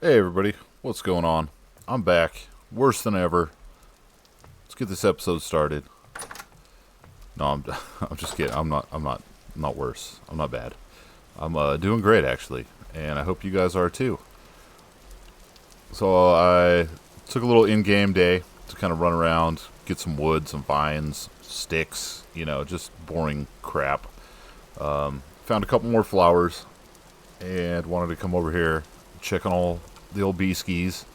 Hey everybody, what's going on? I'm back, worse than ever. Let's get this episode started. No, I'm, I'm just kidding. I'm not worse. I'm not bad. I'm doing great actually, and I hope you guys are too. So I took a little in-game day to kind of run around, get some wood, some vines, sticks, just boring crap. Found a couple more flowers, and wanted to come over here, check on all the old bee skis,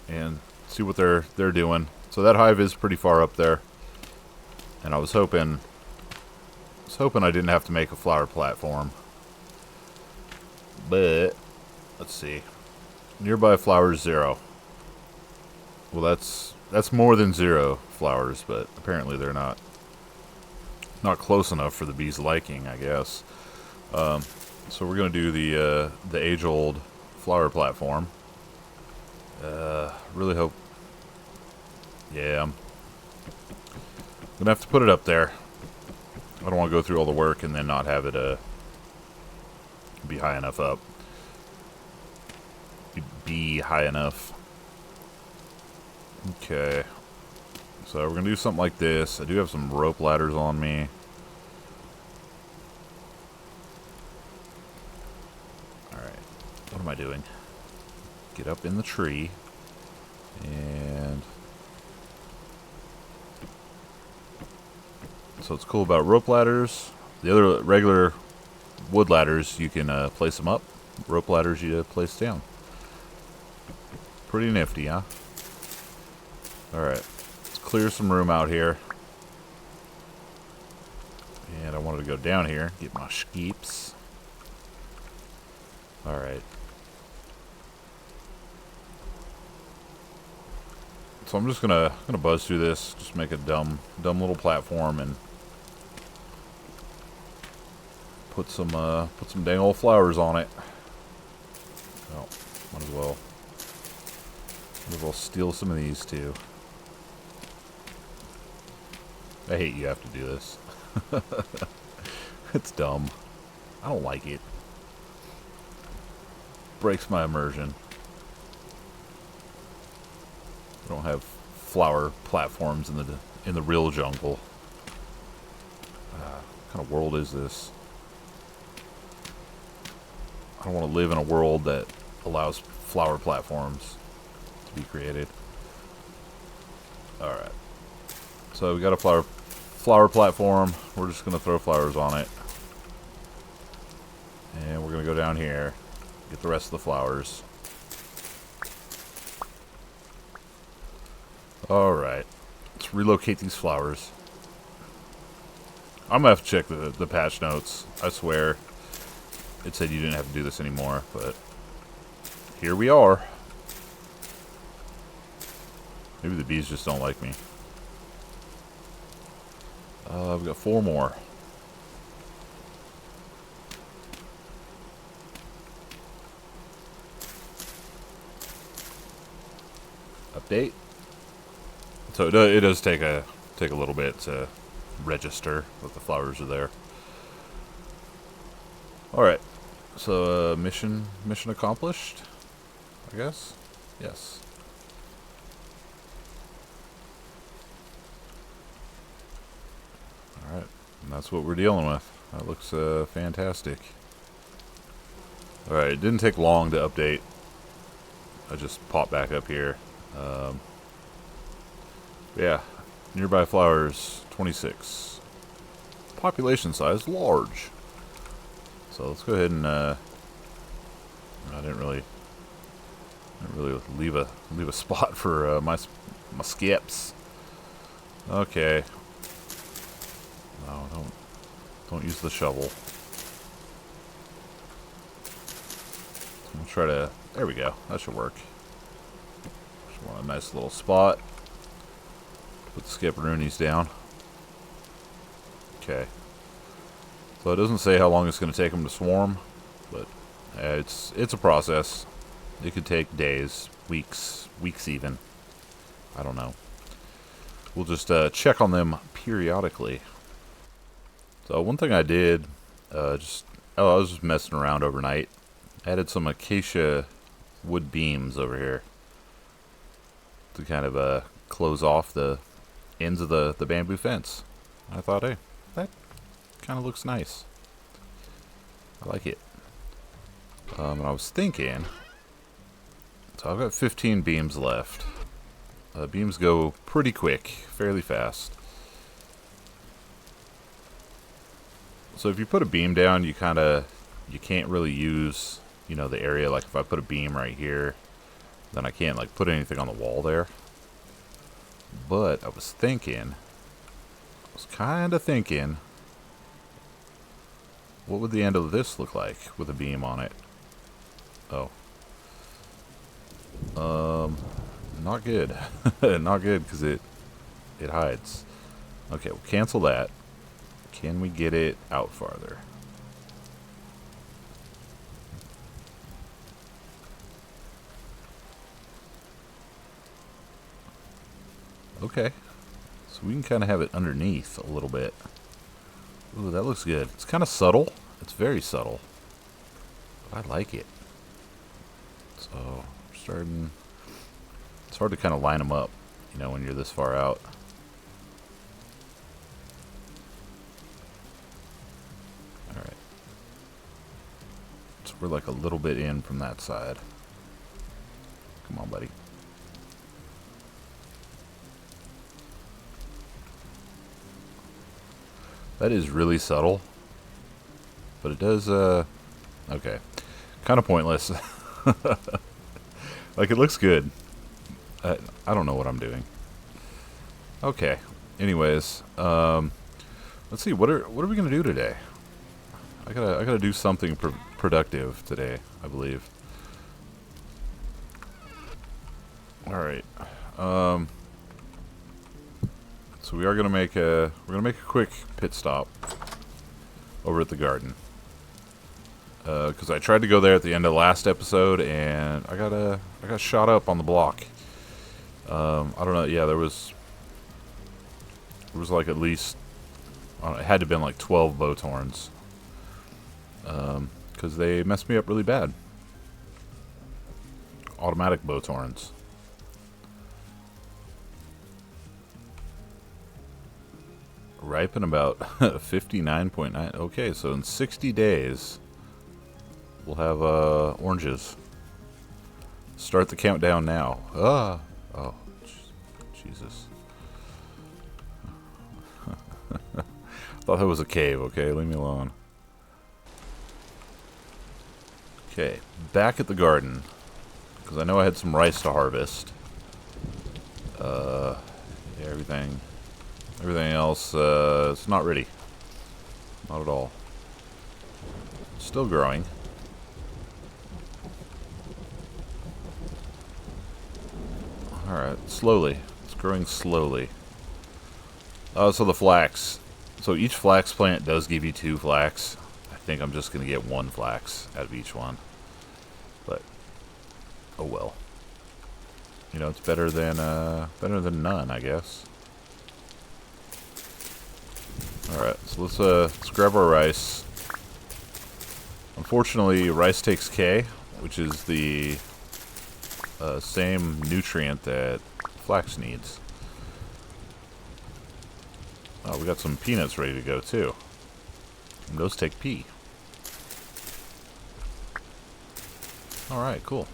and see what they're doing. So that hive is pretty far up there, and I was hoping I didn't have to make a flower platform. But let's see, nearby flowers 0. Well, that's more than 0 flowers, but apparently they're not close enough for the bees' liking, I guess. So we're gonna do the age-old flower platform. Really hope. Yeah, I'm gonna have to put it up there. I don't want to go through all the work and then not have it be high enough up. Be high enough. Okay. So we're gonna do something like this. I do have some rope ladders on me. Alright. What am I doing? Get up in the tree. And so what's cool about rope ladders, the other regular wood ladders, you can place them up. Rope ladders you place down. Pretty nifty, huh? Alright, let's clear some room out here. And I wanted to go down here, get my skeeps. Alright. So I'm just gonna buzz through this, just make a dumb little platform and put some dang old flowers on it. Oh, might as well steal some of these too. I hate you have to do this. It's dumb. I don't like it. Breaks my immersion. I don't have flower platforms in the real jungle. What kind of world is this? I don't want to live in a world that allows flower platforms to be created. Alright. So we got a flower platform. We're just going to throw flowers on it. And we're going to go down here, get the rest of the flowers. Alright. Let's relocate these flowers. I'm going to have to check the patch notes. I swear it said you didn't have to do this anymore, but here we are. Maybe the bees just don't like me. We've got 4 more. Update. So it does take a little bit to register that the flowers are there. All right. So mission accomplished, I guess. Yes. All right. And that's what we're dealing with. That looks fantastic. All right. It didn't take long to update. I just popped back up here. Yeah, nearby flowers 26. Population size large. So let's go ahead and I didn't really leave a spot for my skips. Okay. No, don't use the shovel. I'm gonna try to. There we go. That should work. Just want a nice little spot. Put the skipperoonies down. Okay. So it doesn't say how long it's going to take them to swarm, but it's a process. It could take days, weeks even. I don't know. We'll just check on them periodically. So one thing I did, I was just messing around overnight. Added some acacia wood beams over here to kind of close off the ends of the bamboo fence. I thought, hey, that kind of looks nice. I like it. And I was thinking, so I've got 15 beams left. Beams go pretty quick, fairly fast. So if you put a beam down, you can't really use, you know, the area. Like if I put a beam right here, then I can't like put anything on the wall there. But I was kind of thinking, what would the end of this look like with a beam on it? Oh. Not good. Not good because it hides. Okay, we'll cancel that. Can we get it out farther? Okay. So we can kind of have it underneath a little bit. Ooh, that looks good. It's kind of subtle. It's very subtle. But I like it. So, starting... It's hard to kind of line them up, you know, when you're this far out. Alright. So we're like a little bit in from that side. Come on, buddy. That is really subtle. But it does, okay. Kind of pointless. Like, it looks good. I don't know what I'm doing. Okay. Anyways, let's see. What are we gonna do today? I gotta do something productive today, I believe. All right. So we are gonna make a quick pit stop over at the garden. Because I tried to go there at the end of the last episode, and I got shot up on the block. I don't know. Yeah, there was like at least it had to have been like 12 bow torns. Because they messed me up really bad. Automatic bow torns. Ripen about 59.9. Okay, so in 60 days, we'll have oranges. Start the countdown now. Oh, Jesus. Thought that was a cave, okay? Leave me alone. Okay, back at the garden. Because I know I had some rice to harvest. Yeah, everything else, it's not ready. Not at all. Still growing. Alright, slowly. It's growing slowly. So the flax. So each flax plant does give you 2 flax. I think I'm just going to get 1 flax out of each one. But, oh well. You know, it's better than none, I guess. Alright, so let's grab our rice. Unfortunately, rice takes K, which is the same nutrient that flax needs. Oh, we got some peanuts ready to go too. And those take P. Alright, cool.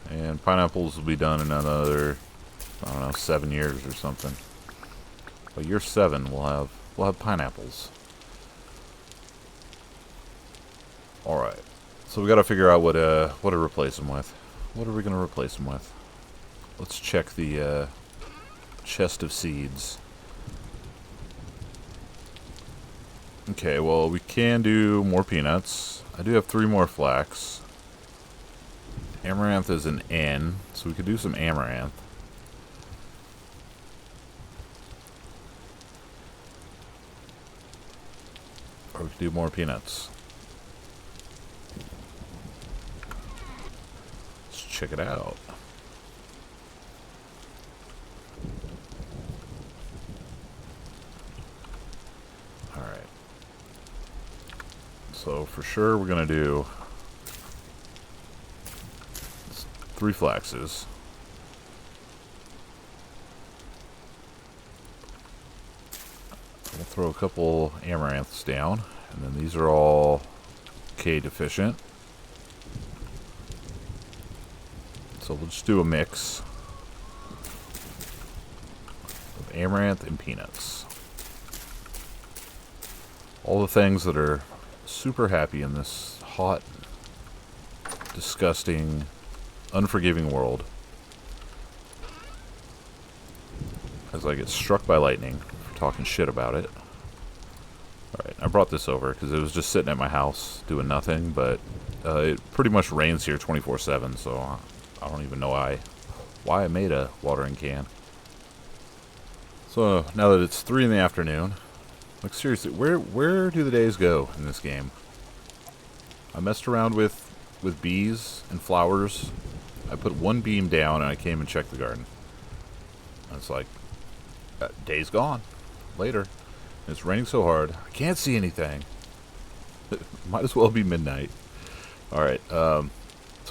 And pineapples will be done in another, I don't know, 7 years or something. By year 7, we'll have pineapples. Alright. So we gotta figure out what to replace them with. What are we gonna replace them with? Let's check the chest of seeds. Okay, well, we can do more peanuts. I do have 3 more flax. Amaranth is an N, so we could do some amaranth. Or we could do more peanuts. Let's check it out. Alright. So for sure we're going to do 3 flaxes. We'll throw a couple amaranths down, and then these are all K deficient. So we'll just do a mix of amaranth and peanuts. All the things that are super happy in this hot, disgusting, unforgiving world. As I get struck by lightning for talking shit about it. Alright, I brought this over because it was just sitting at my house doing nothing, but it pretty much rains here 24/7, so I don't even know why I made a watering can. So now that it's 3 in the afternoon, like seriously, where do the days go in this game? I messed around with bees and flowers. I put one beam down and I came and checked the garden. And it's like, day's gone. Later. And it's raining so hard, I can't see anything. Might as well be midnight. Alright, so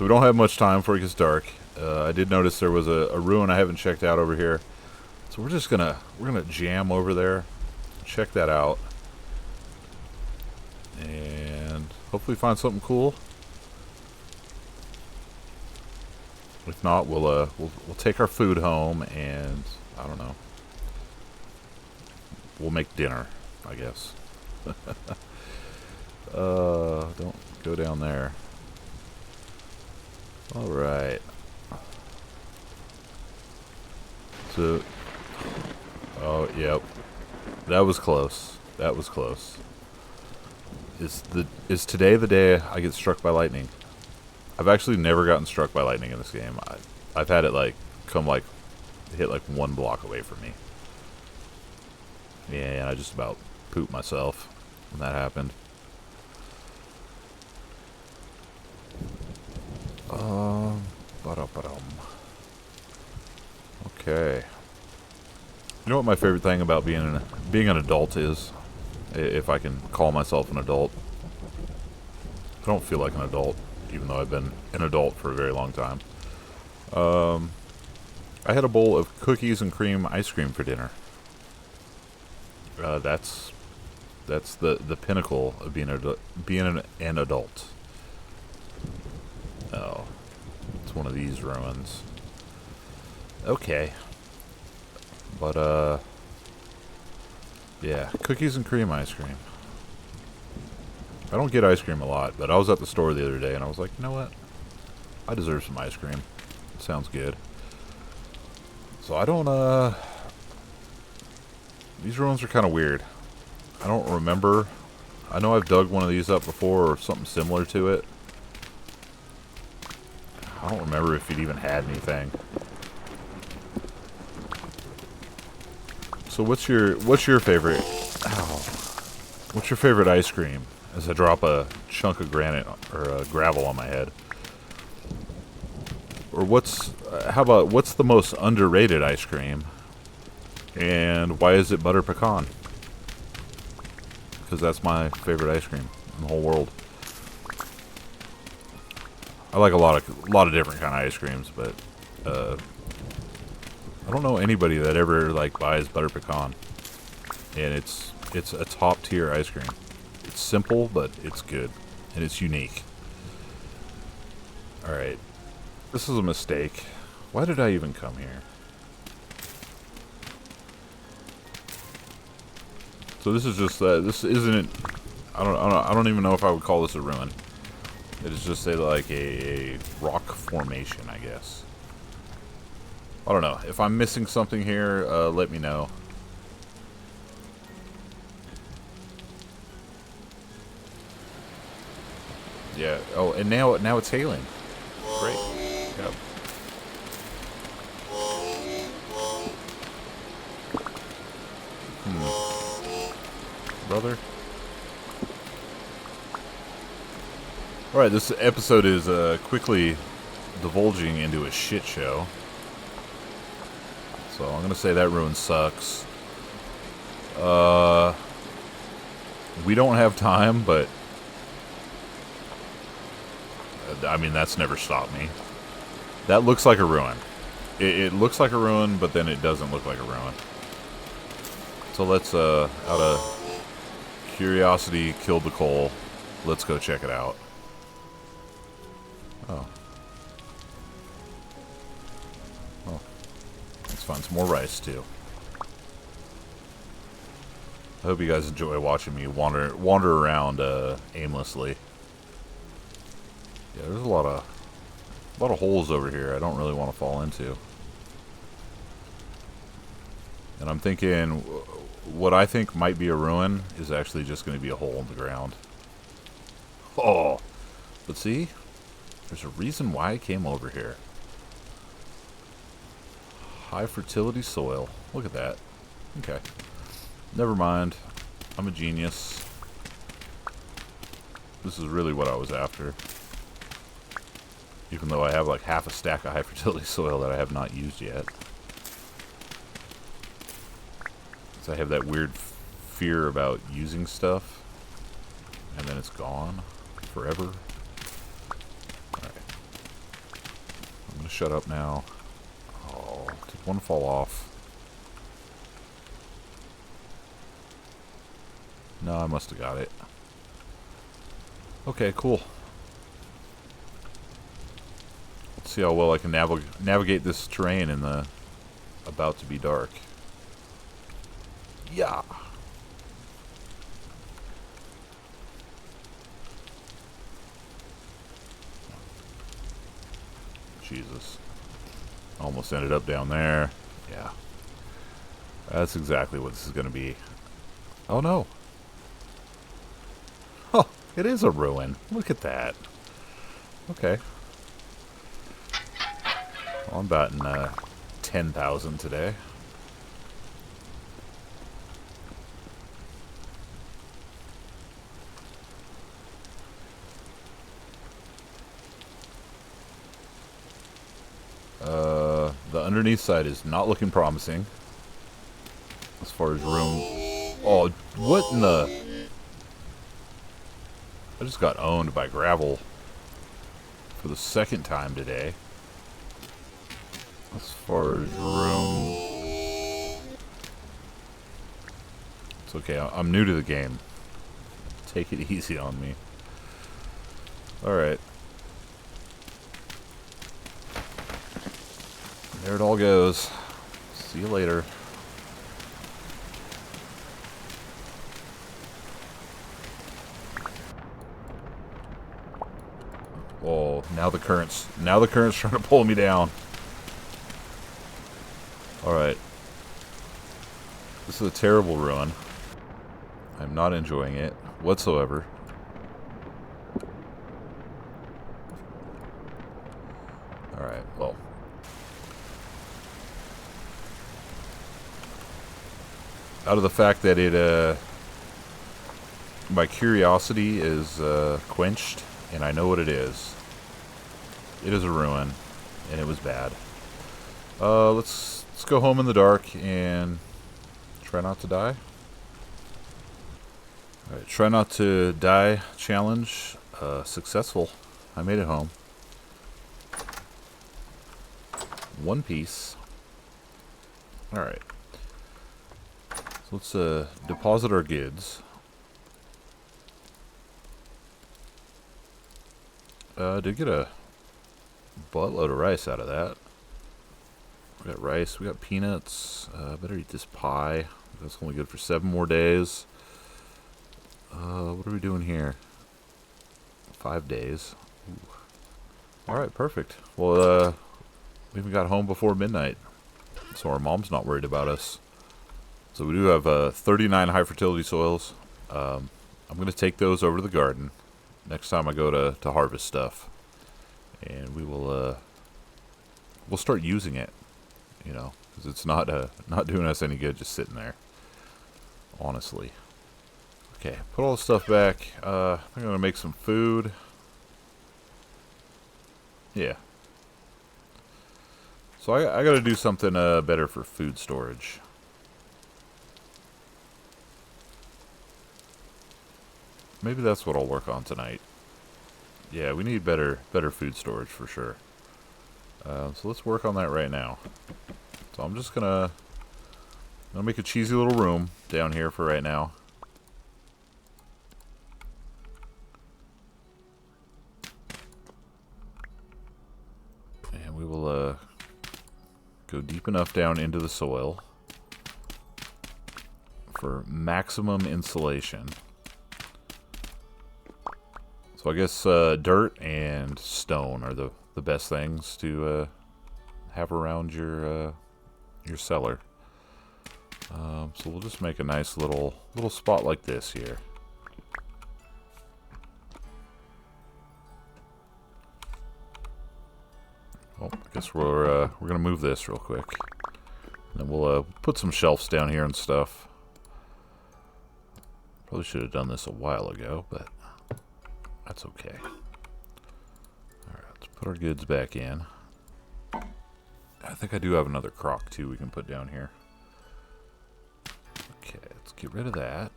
we don't have much time before it gets dark. I did notice there was a ruin I haven't checked out over here. So we're gonna jam over there, check that out, and hopefully find something cool. If not, we'll take our food home, and I don't know. We'll make dinner, I guess. Don't go down there. All right. So, oh, yep. That was close. That was close. Is today the day I get struck by lightning? I've actually never gotten struck by lightning in this game. I've had it hit like 1 block away from me. Yeah, and I just about pooped myself when that happened. Okay. You know what my favorite thing about being an adult is? If I can call myself an adult. I don't feel like an adult, even though I've been an adult for a very long time. I had a bowl of cookies and cream ice cream for dinner. That's the pinnacle of being an adult. Oh, it's one of these ruins. Okay, but yeah, cookies and cream ice cream. I don't get ice cream a lot, but I was at the store the other day and I was like, you know what? I deserve some ice cream. It sounds good. So I don't, these ruins are kind of weird. I don't remember. I know I've dug one of these up before or something similar to it. I don't remember if it even had anything. So what's your favorite? Ow. What's your favorite ice cream? As I drop a chunk of granite or gravel on my head. Or how about what's the most underrated ice cream? And why is it butter pecan? Because that's my favorite ice cream in the whole world. I like a lot of different kind of ice creams, but I don't know anybody that ever buys butter pecan, and it's a top tier ice cream. It's simple, but it's good, and it's unique. All right, this is a mistake. Why did I even come here? So this is just this isn't. I don't even know if I would call this a ruin. It is just a rock formation, I guess. I don't know. If I'm missing something here, let me know. Yeah. Oh, and now it's hailing. Great. Yep. Brother. Alright, this episode is quickly divulging into a shit show. So I'm gonna say that ruin sucks. We don't have time, but I mean that's never stopped me. That looks like a ruin. It looks like a ruin, but then it doesn't look like a ruin. So let's, out of curiosity, kill the coal. Let's go check it out. Oh. Oh. Let's find some more rice, too. I hope you guys enjoy watching me wander around aimlessly. Yeah, there's a lot of holes over here I don't really want to fall into. And I'm thinking what I think might be a ruin is actually just going to be a hole in the ground. Oh, but see, there's a reason why I came over here. High fertility soil. Look at that. Okay. Never mind. I'm a genius. This is really what I was after. Even though I have like half a stack of high fertility soil that I have not used yet. So I have that weird fear about using stuff. And then it's gone. Forever. Alright. I'm gonna shut up now. Oh, did one fall off? No, I must have got it. Okay, cool. Let's see how well I can navigate this terrain in the about to be dark. Yeah. Jesus. Almost ended up down there. Yeah. That's exactly what this is going to be. Oh no. Oh, it is a ruin. Look at that. Okay. Well, I'm batting 10,000 today. The underneath side is not looking promising. As far as room... Oh, what in the... I just got owned by gravel for the second time today. As far as room... It's okay, I'm new to the game. Take it easy on me. Alright. There it all goes. See you later. Oh, now the current's trying to pull me down. Alright. This is a terrible ruin. I'm not enjoying it whatsoever. Alright, well. Out of the fact that it, my curiosity is quenched, and I know what it is. It is a ruin, and it was bad. Let's go home in the dark and try not to die. Alright, try not to die challenge. Successful. I made it home. One piece. Alright. So let's deposit our goods. Did get a buttload of rice out of that. We got rice, we got peanuts. Better eat this pie. That's only good for 7 more days. What are we doing here? 5 days. Alright, perfect. Well, we even got home before midnight. So our mom's not worried about us. So we do have 39 high fertility soils. I'm going to take those over to the garden next time I go to harvest stuff. And we will, we'll start using it. You know, because it's not doing us any good just sitting there. Honestly. Okay, put all the stuff back. I'm going to make some food. Yeah. So I got to do something better for food storage. Maybe that's what I'll work on tonight. Yeah, we need better food storage for sure. So let's work on that right now. So I'm just gonna make a cheesy little room down here for right now. And we will go deep enough down into the soil for maximum insulation. So I guess dirt and stone are the best things to have around your cellar. So we'll just make a nice little spot like this here. Oh, I guess we're gonna move this real quick. And then we'll put some shelves down here and stuff. Probably should have done this a while ago, but that's okay. Alright, let's put our goods back in. I think I do have another crock too we can put down here. Okay, let's get rid of that.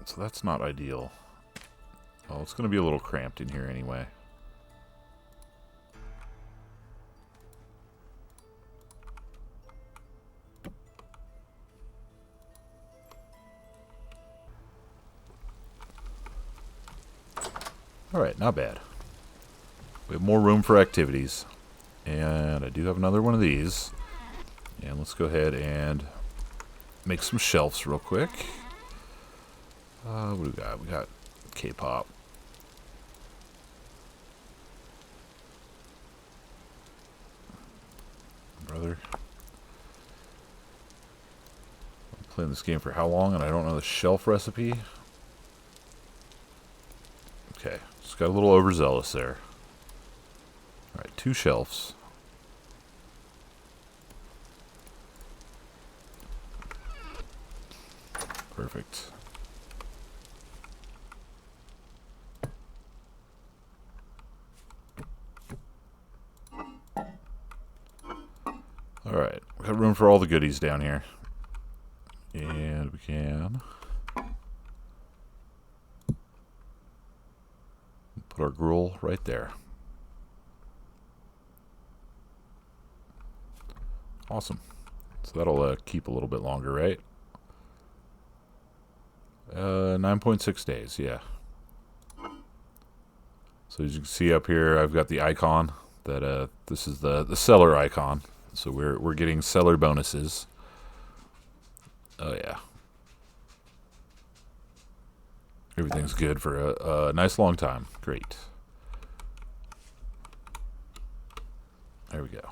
So that's not ideal. Oh, it's going to be a little cramped in here anyway. Alright, not bad. We have more room for activities. And I do have another one of these. And let's go ahead and make some shelves real quick. What do we got? We got K-pop. Brother. I'm playing this game for how long and I don't know the shelf recipe? Okay, just got a little overzealous there. Alright, 2 shelves. Perfect. Alright, we got room for all the goodies down here. And we can put our gruel right there. Awesome. So that'll keep a little bit longer, right? 9.6 days, yeah. So as you can see up here, I've got the icon that this is the seller icon. So we're getting seller bonuses. Oh yeah. Everything's good for a nice long time. Great. There we go.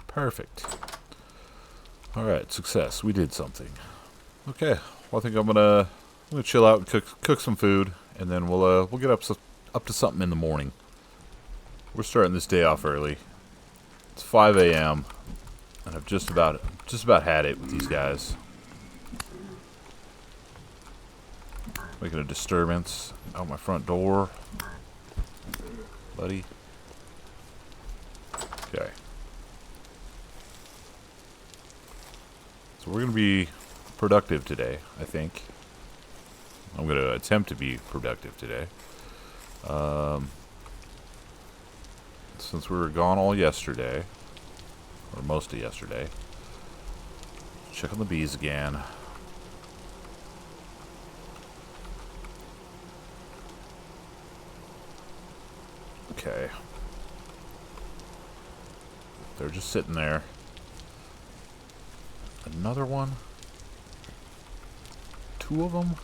Perfect. Alright, success. We did something. Okay. Well, I think I'm gonna chill out and cook some food, and then we'll get up to something in the morning. We're starting this day off early. It's 5 a.m. and I've just about had it with these guys. Making a disturbance out my front door, buddy. Okay. So we're gonna be productive today, I think. I'm going to attempt to be productive today. Since we were gone all yesterday, or most of yesterday, check on the bees again. Okay. They're just sitting there. Another one? 2 of them?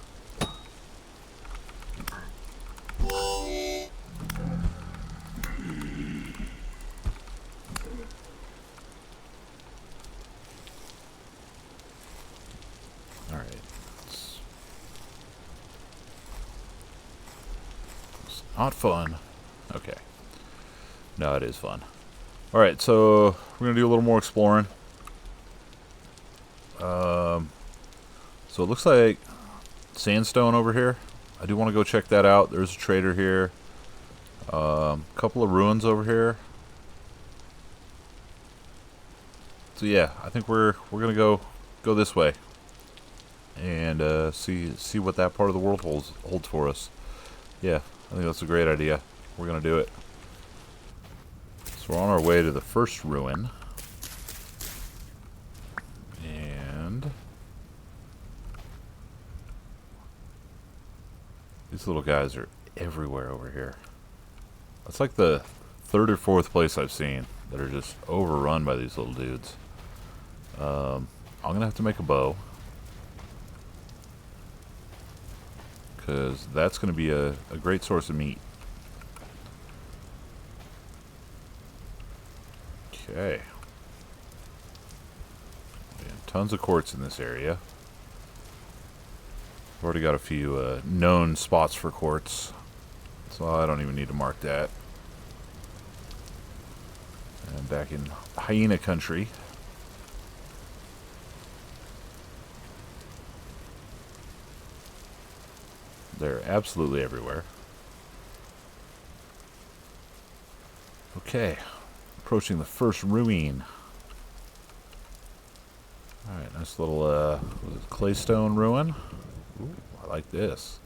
Not fun. Okay. No, it is fun. Alright, so we're going to do a little more exploring. So it looks like sandstone over here. I do want to go check that out. There's a trader here. A couple of ruins over here. So yeah, I think we're going to go this way. And see what that part of the world holds for us. Yeah, I think that's a great idea. We're going to do it. So we're on our way to the first ruin. And these little guys are everywhere over here. That's like the third or fourth place I've seen that are just overrun by these little dudes. I'm going to have to make a bow, because that's going to be a great source of meat. Okay. And tons of quartz in this area. I've already got a few known spots for quartz, so I don't even need to mark that. And back in hyena country. They're absolutely everywhere. Okay, approaching the first ruin. Alright, nice little what is it, claystone ruin. Ooh, I like this.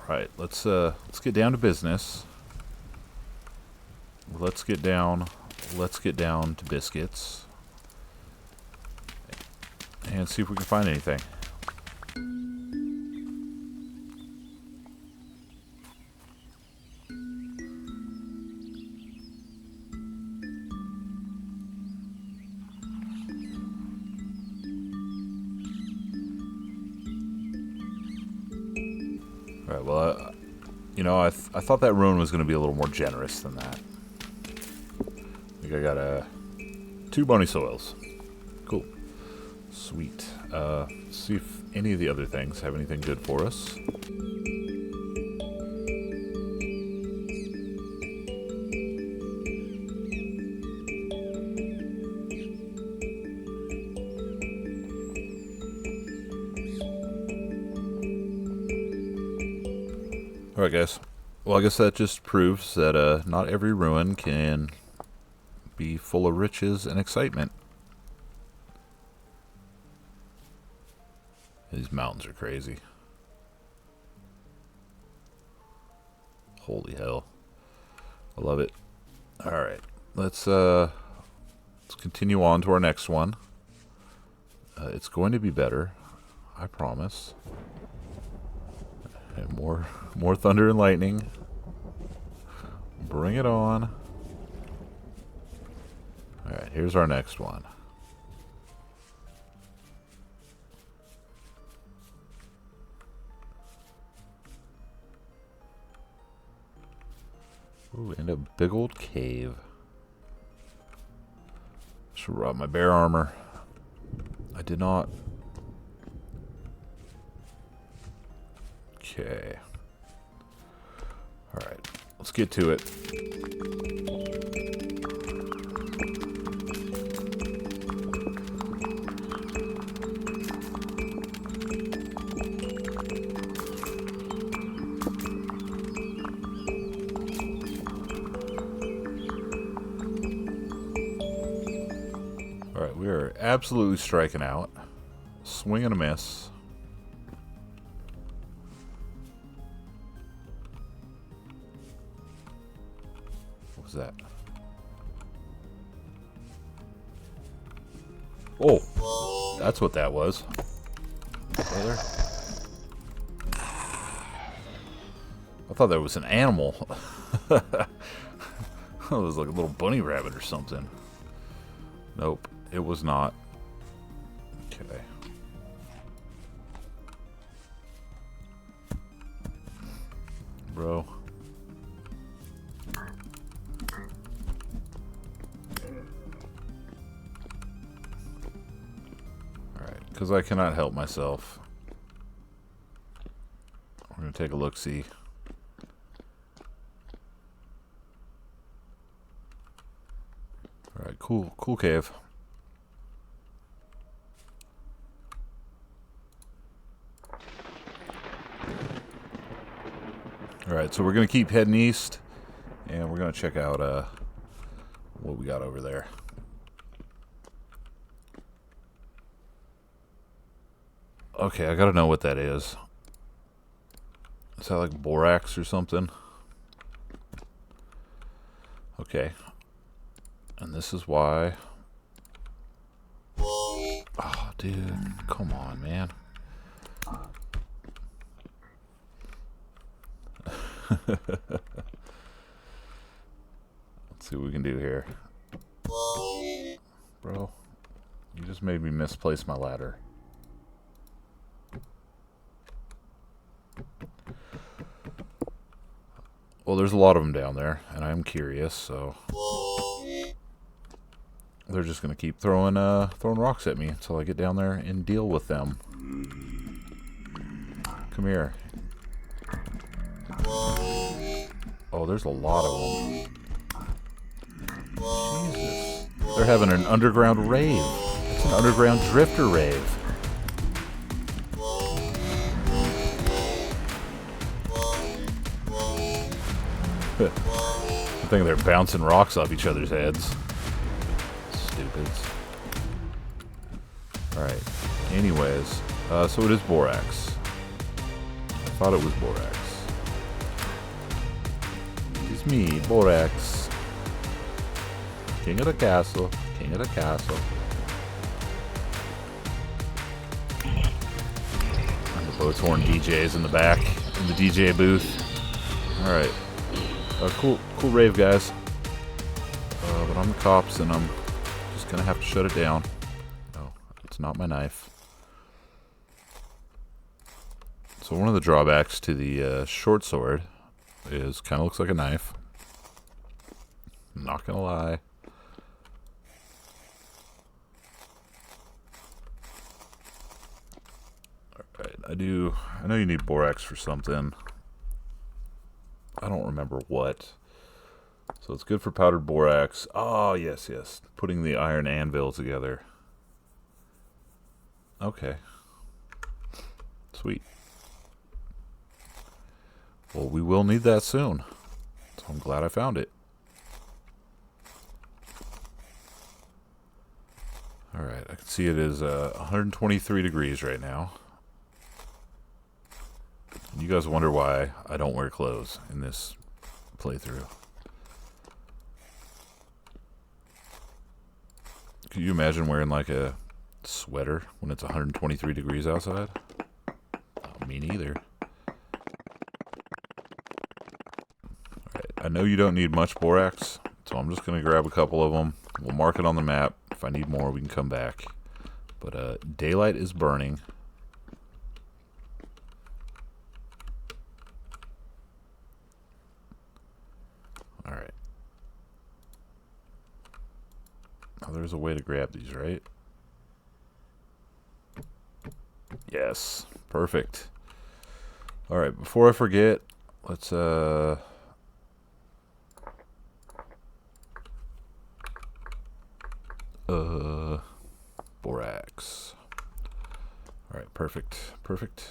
Alright, let's get down to business. Let's get down to biscuits. And see if we can find anything. Alright, well, you know, I thought that ruin was going to be a little more generous than that. I think I got 2 bony soils. Cool. Sweet. See if any of the other things have anything good for us. Alright guys, well I guess that just proves that not every ruin can be full of riches and excitement. These mountains are crazy. Holy hell. I love it. Alright, let's continue on to our next one. It's going to be better, I promise. And more thunder and lightning. Bring it on. Alright, here's our next one. Ooh, and a big old cave. Should rob my bear armor. I did not. Okay. Alright, let's get to it. Alright, we are absolutely striking out. Swing and a miss. What was that? Oh, that's what that was. Brother. I thought that was an animal. It was like a little bunny rabbit or something. Nope, it was not. Okay. Bro. Alright, because I cannot help myself. We're going to take a look-see. Alright, cool cave. Alright, so we're going to keep heading east, and we're going to check out what we got over there. Okay, I gotta know what that is. Is that like borax or something? Okay. And this is why... Oh, dude. Come on, man. Let's see what we can do here. Bro, you just made me misplace my ladder. Well, there's a lot of them down there, and I'm curious, so... They're just gonna keep throwing rocks at me until I get down there and deal with them. Come here. Oh, there's a lot of them. Jesus. They're having an underground rave. It's an underground drifter rave. I think they're bouncing rocks off each other's heads. Stupids. Alright. Anyways, so it is borax. I thought it was borax. It's me, borax. King of the castle. King of the castle. And the Boathorn DJ's in the back, in the DJ booth. Alright. Cool rave, guys. But I'm the cops, and I'm just gonna have to shut it down. No, it's not my knife. So one of the drawbacks to the short sword is kind of looks like a knife. I'm not gonna lie. Alright, I know you need borax for something. I don't remember what. So it's good for powdered borax. Oh, yes, yes. Putting the iron anvil together. Okay. Sweet. Well, we will need that soon. So I'm glad I found it. Alright, I can see it is 123 degrees right now. You guys wonder why I don't wear clothes in this playthrough. Could you imagine wearing like a sweater when it's 123 degrees outside? Oh, me neither. Alright, I know you don't need much borax, so I'm just going to grab a couple of them. We'll mark it on the map. If I need more, we can come back. But daylight is burning. Alright. Oh, there's a way to grab these, right? Yes. Perfect. Alright, before I forget, let's borax. Alright, perfect. Perfect.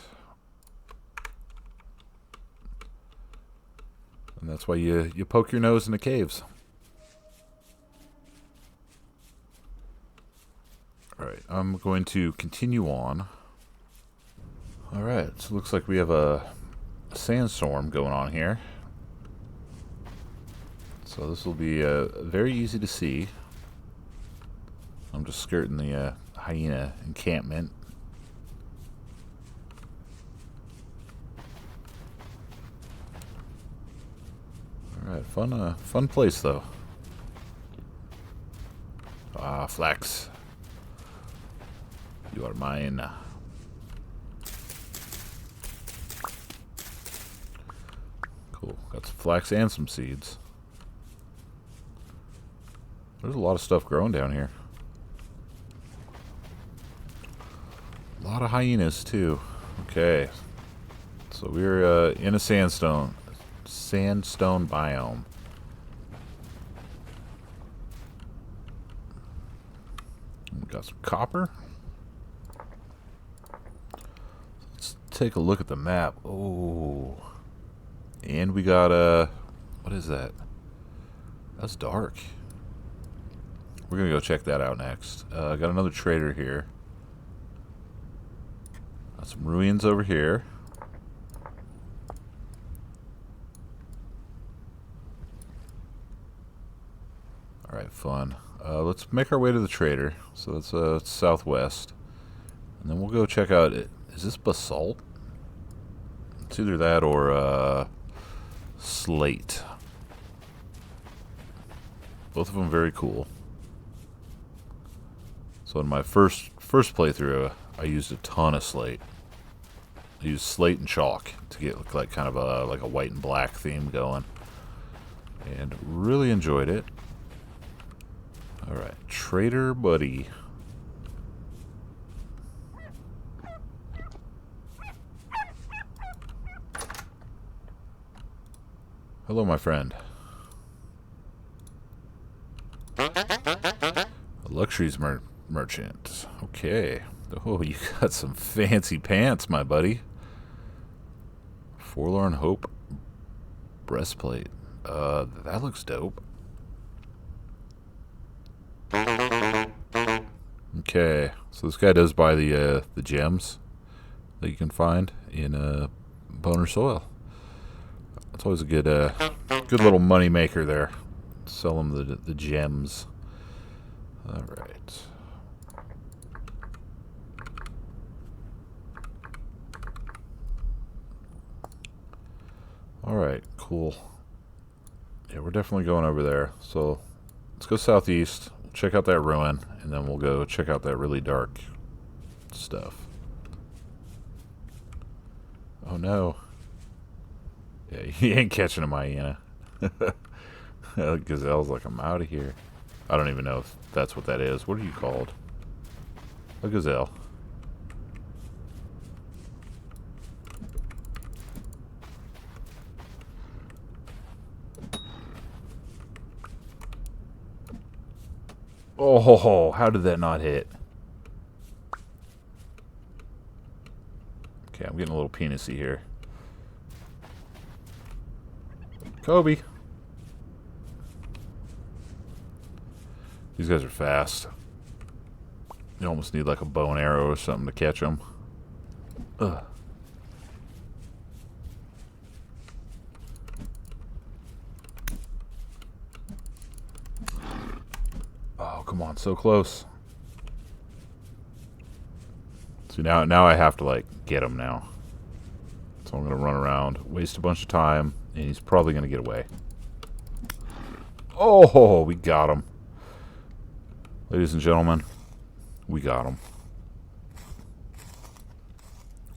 And that's why you poke your nose into caves. Alright, I'm going to continue on. Alright, so it looks like we have a sandstorm going on here. So this will be very easy to see. I'm just skirting the hyena encampment. Alright, fun place though. Ah, flax. You are mine. Cool. Got some flax and some seeds. There's a lot of stuff growing down here. A lot of hyenas too. Okay. So we're in a sandstone biome. We got some copper. Let's take a look at the map. Oh. And we got what is that? That's dark. We're gonna go check that out next. Got another trader here. Got some ruins over here. Alright, fun. Let's make our way to the trader. So that's southwest. And then we'll go check out... Is this basalt? It's either that or slate. Both of them very cool. So in my first playthrough, I used a ton of slate. I used slate and chalk to get like kind of a white and black theme going, and really enjoyed it. All right, Trader Buddy. Hello, my friend. A luxuries merchant. Okay. Oh, you got some fancy pants, my buddy. Forlorn Hope breastplate. That looks dope. Okay, so this guy does buy the gems that you can find in boner soil. That's always a good little money maker there. Sell them the gems. All right. All right, cool. Yeah, we're definitely going over there. So let's go southeast, check out that ruin, and then we'll go check out that really dark stuff. Oh no. Yeah, he ain't catching a hyena. Gazelle's like, I'm out of here. I don't even know if that's what that is. What are you called? A gazelle. Oh, how did that not hit? Okay, I'm getting a little penisy here. Kobe. These guys are fast. You almost need like a bow and arrow or something to catch them. Ugh. Oh, come on, so close. So now I have to like get him now. So I'm gonna run around, waste a bunch of time, and he's probably gonna get away. Oh, we got him. Ladies and gentlemen, we got him.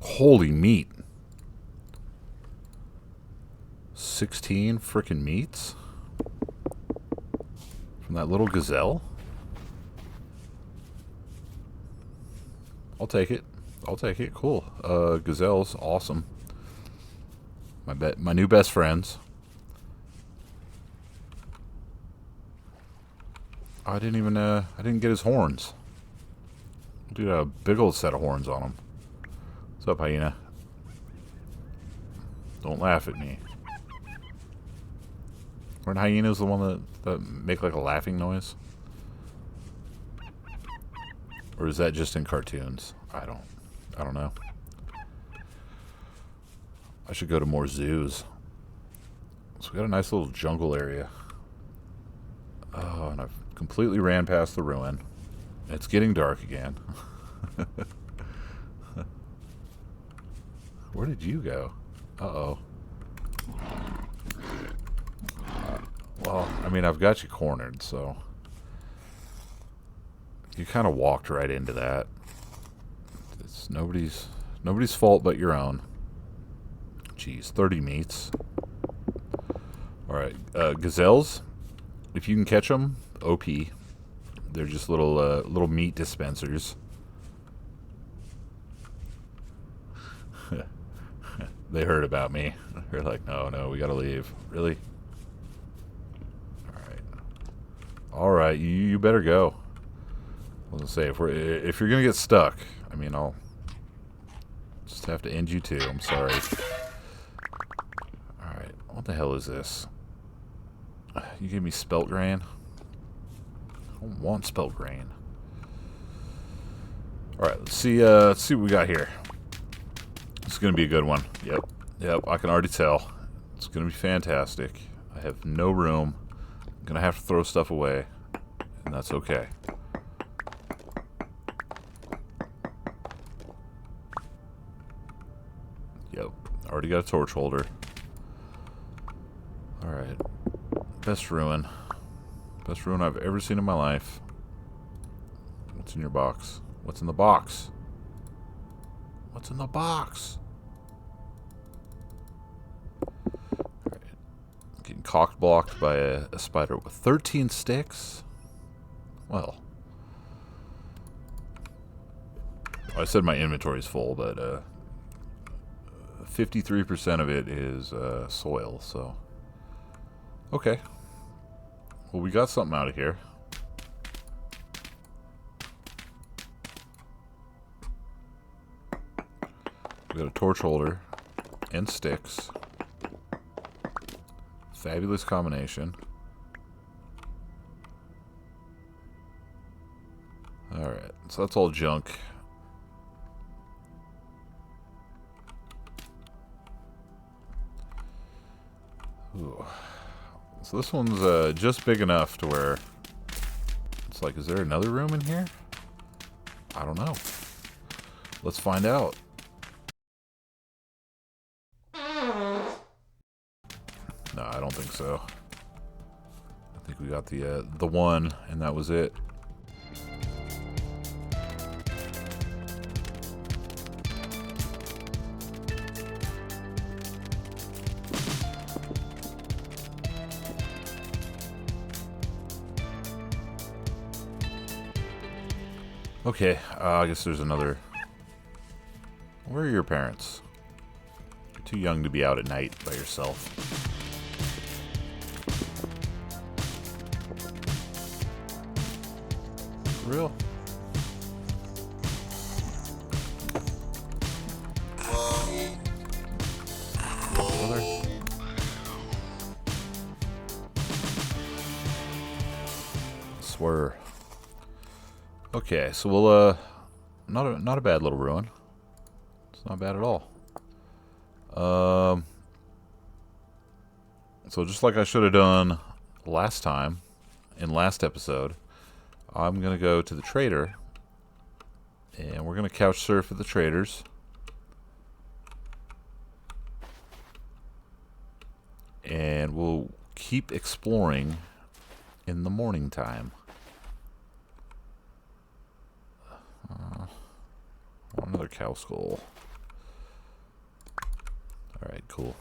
Holy meat. 16 frickin' meats? From that little gazelle? I'll take it. I'll take it. Cool. Gazelle's awesome. My new best friends. I didn't get his horns. Dude, a big old set of horns on him. What's up, hyena? Don't laugh at me. Aren't hyenas the one that make like a laughing noise? Or is that just in cartoons? I don't know. I should go to more zoos. So we got a nice little jungle area. Oh, and I've completely ran past the ruin. It's getting dark again. Where did you go? Uh-oh. Well, I mean, I've got you cornered, so... You kind of walked right into that. It's nobody's fault but your own. Jeez, 30 meats. Alright, gazelles, if you can catch them, OP. They're just little meat dispensers. They heard about me. They're like, no, we gotta leave. Really? Alright, you better go. I was gonna say, if you're gonna get stuck, I mean, I'll just have to end you too. I'm sorry. Alright, what the hell is this? You gave me spelt grain? I don't want spelt grain. Alright, let's see what we got here. It's going to be a good one. Yep. Yep, I can already tell. It's going to be fantastic. I have no room. I'm going to have to throw stuff away. And that's okay. Yep. Already got a torch holder. Alright. Best ruin. Best ruin I've ever seen in my life. What's in your box? What's in the box? What's in the box? Alright. Getting cock-blocked by a spider with 13 sticks? Well. I said my inventory is full, but 53% of it is soil, so. Okay. Well, we got something out of here. We got a torch holder and sticks. Fabulous combination. Alright, so that's all junk. Ooh. So this one's just big enough to where it's like, is there another room in here? I don't know. Let's find out. No, I don't think so. I think we got the one, and that was it. Okay, I guess there's another. Where are your parents? You're too young to be out at night by yourself. For real? Brother? Swear. Okay, so we'll not a bad little ruin. It's not bad at all. So just like I should have done last time, in last episode, I'm gonna go to the trader, and we're gonna couch surf at the traders. And we'll keep exploring in the morning time. Another cow skull. Alright, cool.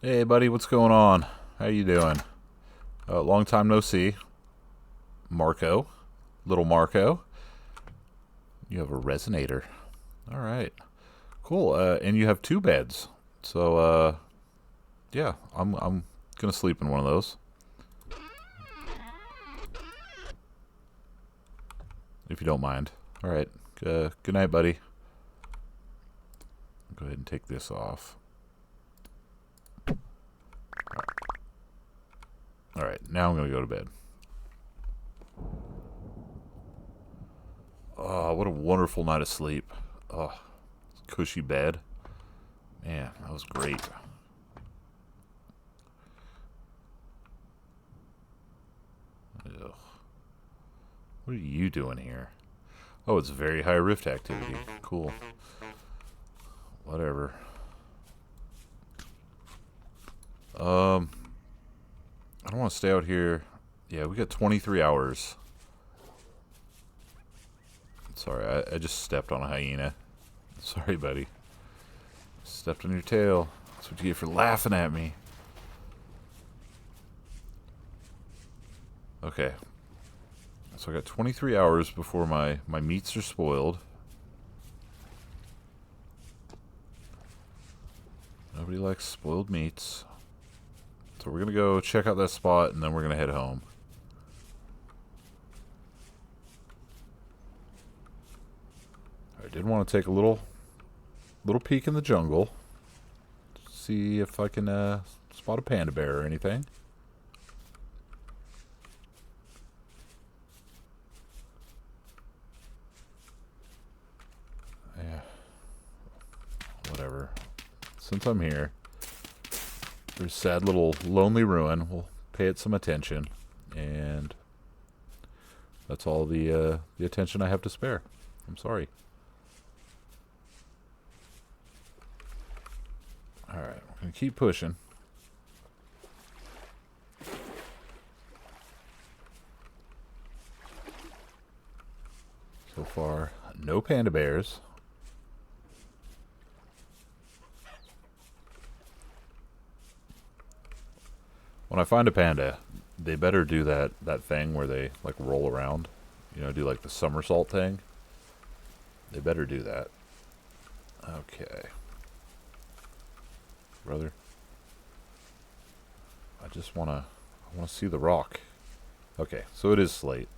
Hey buddy, what's going on? How you doing? Long time no see. Marco. Little Marco. You have a resonator. Alright. Cool. And you have 2 beds. So, yeah, I'm gonna sleep in one of those. If you don't mind. Alright. Good night, buddy. Go ahead and take this off. Alright, now I'm going to go to bed. Oh, what a wonderful night of sleep. Oh, cushy bed. Man, that was great. Ugh. What are you doing here? Oh, it's very high rift activity. Cool. Whatever. I don't want to stay out here. Yeah, we got 23 hours. Sorry, I just stepped on a hyena. Sorry, buddy. Stepped on your tail. That's what you get for laughing at me. Okay. So I got 23 hours before my meats are spoiled. Nobody likes spoiled meats. So we're going to go check out that spot, and then we're going to head home. I did want to take a little peek in the jungle. See if I can spot a panda bear or anything. Yeah. since I'm here. There's sad little lonely ruin. We'll pay it some attention, and that's all the attention I have to spare. I'm sorry. All right, we're gonna keep pushing. So far, no panda bears. When I find a panda, they better do that thing where they like roll around, you know, do like the somersault thing. They better do that. Okay. Brother. I wanna see the rock. Okay, so it is slate.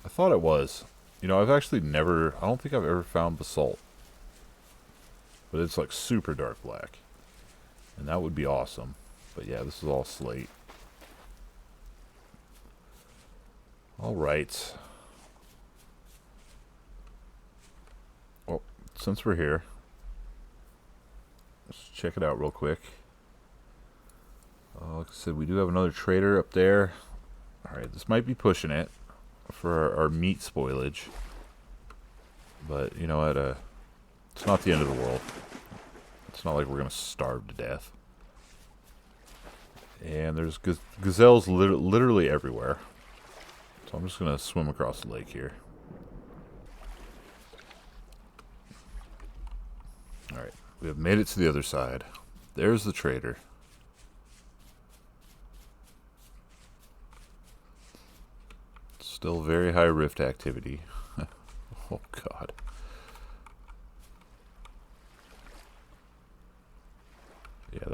I thought it was. You know, I've actually never, I don't think I've ever found basalt. But it's like super dark black. And that would be awesome. But yeah, this is all slate. Alright. Well, since we're here, let's check it out real quick. Like I said, we do have another trader up there. Alright, this might be pushing it for our meat spoilage, but you know what, it's not the end of the world. It's not like we're gonna starve to death. And there's gazelles literally everywhere, so I'm just gonna swim across the lake here. Alright, we have made it to the other side. There's the trader. Still very high rift activity. Oh god. Yeah,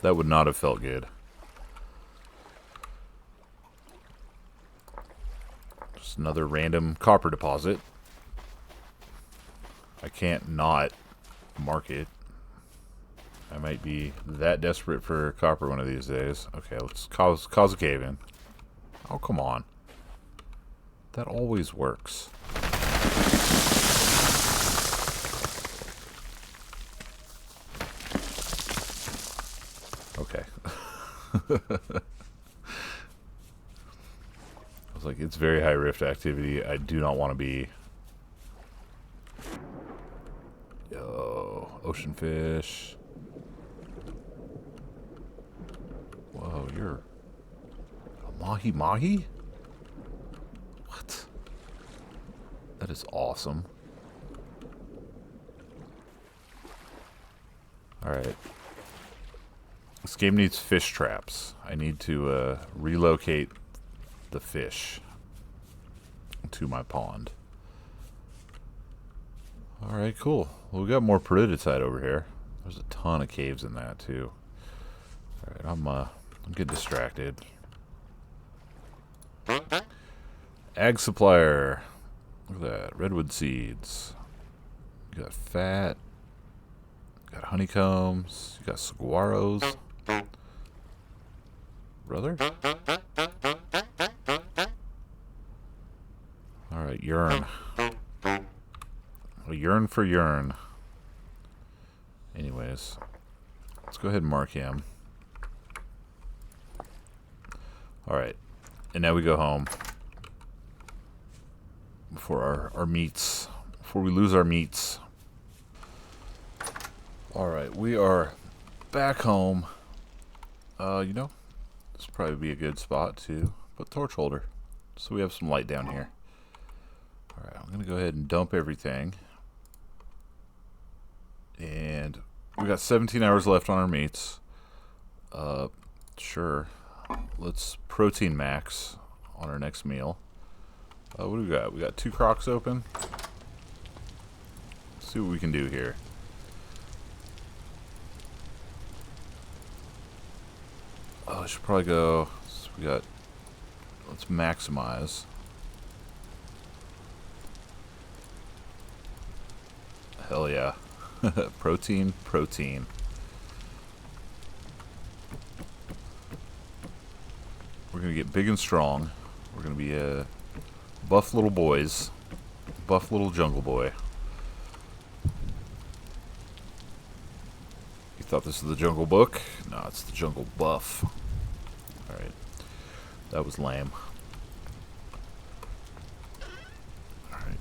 that would not have felt good. Just another random copper deposit. I can't not mark it. I might be that desperate for copper one of these days. Okay, let's cause a cave-in. Oh, come on. That always works. Okay. I was like, it's very high rift activity. I do not want to be... Yo, ocean fish. Whoa, you're... Mahi? What? That is awesome. Alright. This game needs fish traps. I need to relocate the fish to my pond. Alright, cool. Well, we got more peridotite over here. There's a ton of caves in that, too. Alright, I'm getting distracted. Ag supplier. Look at that. Redwood seeds. You got fat. You got honeycombs. You got saguaros. Brother? Alright, urine. A urine for urine. Anyways. Let's go ahead and mark him. Alright. And now we go home. Before our meats. Before we lose our meats. Alright, we are back home. You know, this would probably be a good spot to put torch holder. So we have some light down here. Alright, I'm going to go ahead and dump everything. And we got 17 hours left on our meats. Sure. Let's protein max on our next meal. What do we got? We got 2 crocs open. Let's see what we can do here. Oh, I should probably go. So we got. Let's maximize. Hell yeah. Protein. We're going to get big and strong. We're going to be buff little boys. Buff little jungle boy. Thought this was the Jungle Book. No, it's the Jungle Buff. Alright. That was lame. Alright.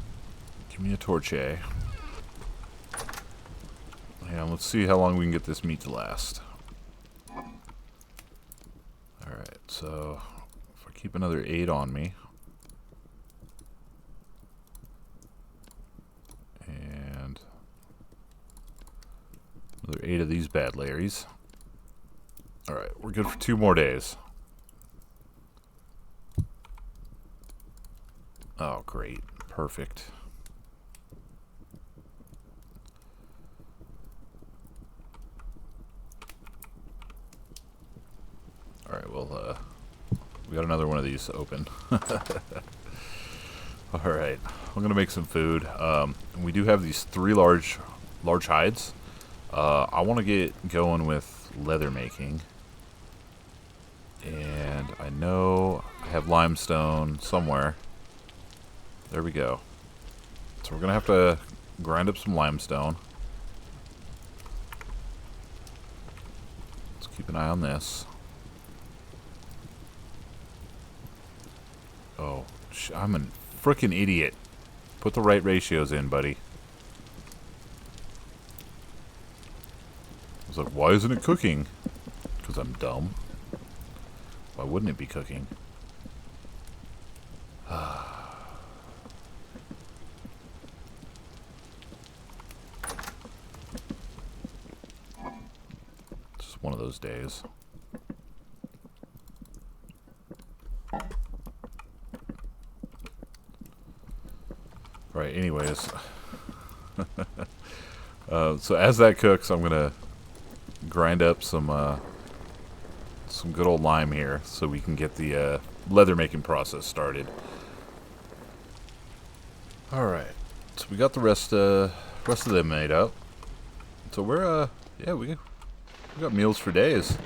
Give me a torch, eh? Yeah, let's see how long we can get this meat to last. Alright, so if I keep another 8 on me. And another 8 of these bad Larrys. Alright, we're good for 2 more days. Oh, great. Perfect. Alright, well, we got another one of these open. Alright, I'm going to make some food. We do have these 3 large hides. I want to get going with leather making. And I know I have limestone somewhere. There we go. So we're going to have to grind up some limestone. Let's keep an eye on this. Oh, I'm a frickin' idiot. Put the right ratios in, buddy. I was like, why isn't it cooking? Because I'm dumb. Why wouldn't it be cooking? Just one of those days. Right, anyways. So as that cooks, I'm gonna grind up some good old lime here so we can get the leather making process started. Alright, so we got the rest of them made up. So we're yeah, we got meals for days.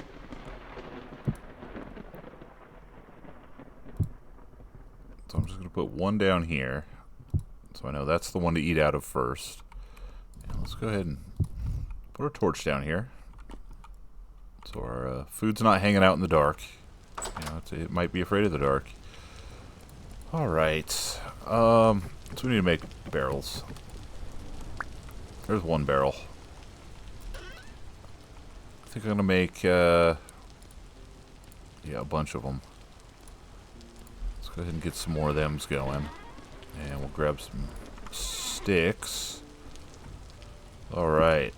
So I'm just gonna put one down here. So I know that's the one to eat out of first. And let's go ahead and put our torch down here. So our food's not hanging out in the dark. You know, it might be afraid of the dark. Alright. So we need to make barrels. There's one barrel. I think I'm going to make yeah, a bunch of them. Let's go ahead and get some more of them going. And we'll grab some sticks. Alright.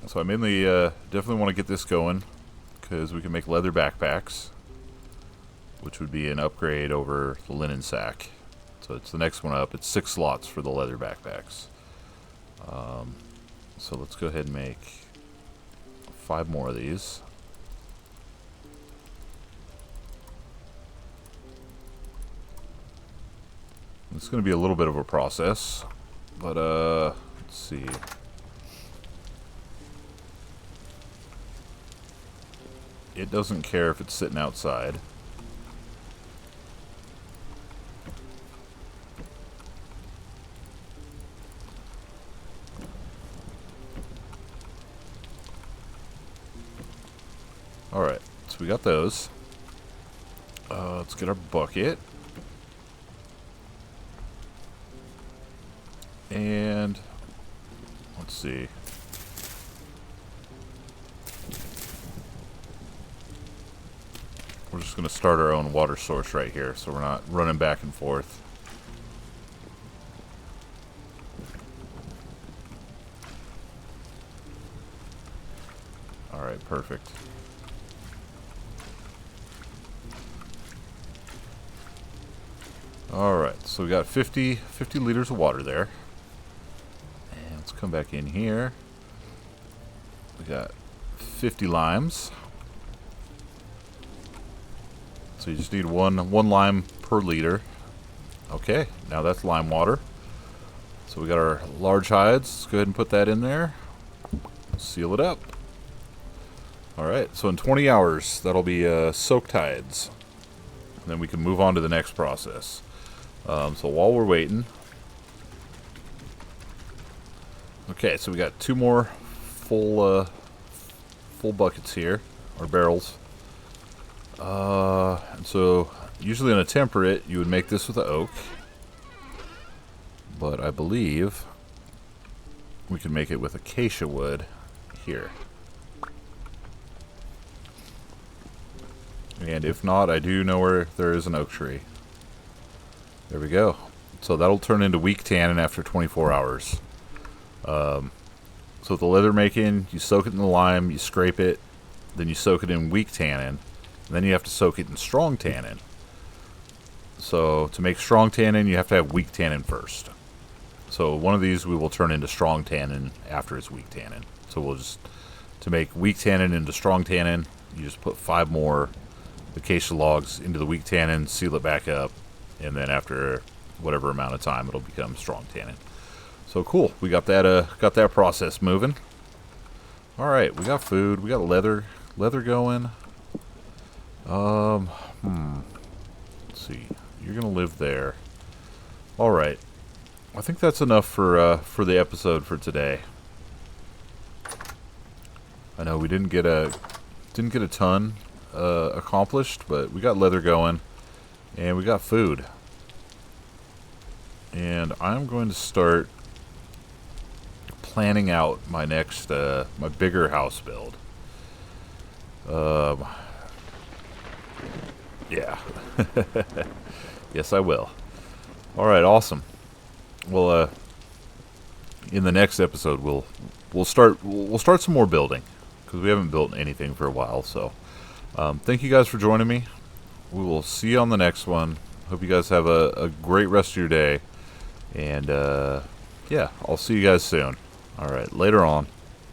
So I mainly definitely want to get this going because we can make leather backpacks, which would be an upgrade over the linen sack. So it's the next one up. It's 6 slots for the leather backpacks. So let's go ahead and make 5 more of these. It's going to be a little bit of a process, but let's see. It doesn't care if it's sitting outside. Alright, so we got those. Let's get our bucket. And let's see. We're just going to start our own water source right here, so we're not running back and forth. Alright, perfect. Alright, so we got 50 liters of water there. And let's come back in here. We got 50 limes. So you just need one lime per liter. Okay, now that's lime water. So we got our large hides. Let's go ahead and put that in there. Seal it up. Alright, so in 20 hours, that'll be soaked hides. And then we can move on to the next process. So while we're waiting... Okay, so we got 2 more full buckets here, or barrels. And so usually in a temperate, you would make this with the oak, but I believe we can make it with acacia wood here. And if not, I do know where there is an oak tree. There we go. So that'll turn into weak tannin after 24 hours. So the leather making, you soak it in the lime, you scrape it, then you soak it in weak tannin, and then you have to soak it in strong tannin. So to make strong tannin, you have to have weak tannin first. So one of these we will turn into strong tannin after it's weak tannin. So we'll just, to make weak tannin into strong tannin, you just put 5 more acacia logs into the weak tannin, seal it back up, and then after whatever amount of time, it'll become strong tannin. So cool, we got that process moving. All right, we got food, we got leather going. Let's see, you're gonna live there. All right, I think that's enough for the episode for today. I know we didn't get a ton accomplished, but we got leather going, and we got food. And I'm going to start planning out my next, my bigger house build. Yeah. Yes, I will. Alright, awesome. Well, in the next episode, we'll start some more building, because we haven't built anything for a while, so thank you guys for joining me. We will see you on the next one. Hope you guys have a great rest of your day. And, yeah, I'll see you guys soon. Alright, later on.